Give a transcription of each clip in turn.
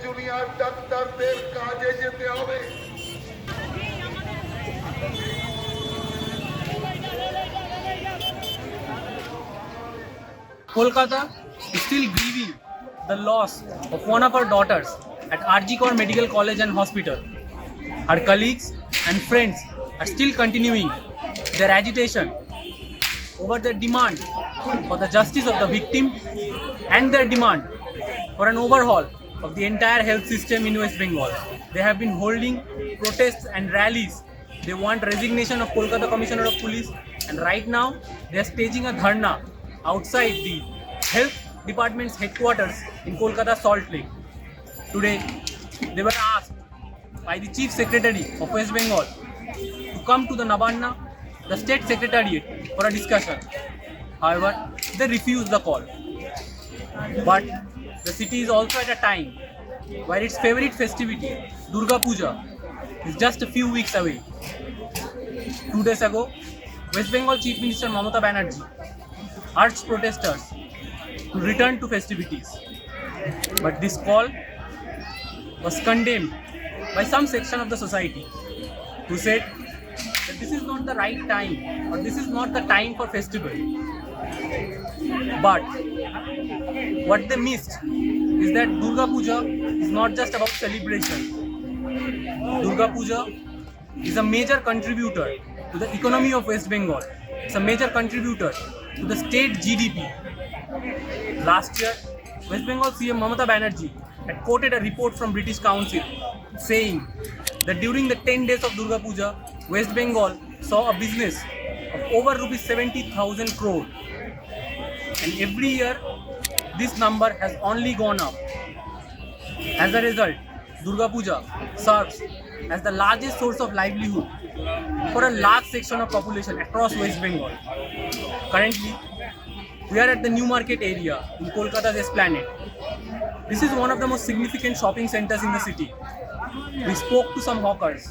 Junior ডাক্তারদের কাজে যেতে হবে। Kolkata is still grieving the loss of one of her daughters at RG Kar Medical College and Hospital. Her colleagues and friends are still continuing their agitation over their demand for the justice of the victim and their demand for an overhaul of the entire health system in West Bengal. They have been holding protests and rallies. They want resignation of Kolkata Commissioner of Police, and right now they are staging a dharna outside the health department's headquarters in Kolkata Salt Lake. Today they were asked by the Chief Secretary of West Bengal to come to the Nabanna, the State Secretariat, for a discussion. However, they refused the call. But the city is also at a time where its favorite festivity, Durga Puja, is just a few weeks away. 2 days ago, West Bengal Chief Minister Mamata Banerjee urged protesters to return to festivities. But this call was condemned by some section of the society who said that this is not the right time or this is not the time for festival. But what they missed is that Durga Puja is not just about celebration. Durga Puja is a major contributor to the economy of West Bengal. It's a major contributor to the state GDP. Last year, West Bengal CM Mamata Banerjee had quoted a report from British Council saying that during the 10 days of Durga Puja, West Bengal saw a business of over rupees 70,000 crore. And every year, this number has only gone up. As a result, Durga Puja serves as the largest source of livelihood for a large section of population across West Bengal. Currently, we are at the New Market area in Kolkata's Esplanade. This is one of the most significant shopping centers in the city. We spoke to some hawkers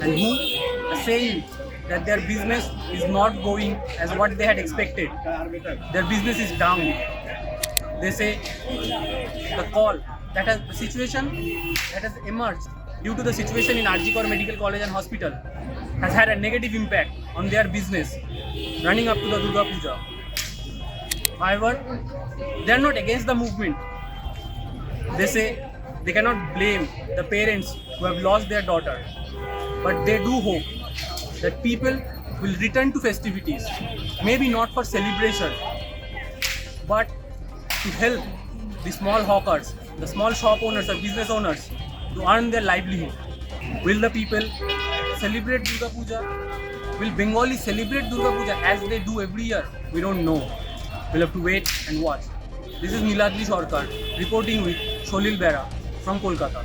and who are saying that their business is not going as what they had expected. Their business is down. They say the situation that has emerged due to the situation in RG Kar Medical College and Hospital has had a negative impact on their business running up to the Durga Puja. However, they are not against the movement. They say they cannot blame the parents who have lost their daughter, but they do hope that people will return to festivities, maybe not for celebration, but to help the small hawkers, the small shop owners or business owners to earn their livelihood. Will the people celebrate Durga Puja? Will Bengalis celebrate Durga Puja as they do every year? We don't know. We'll have to wait and watch. This is Niladli Sarkar reporting with Sholil Bera from Kolkata.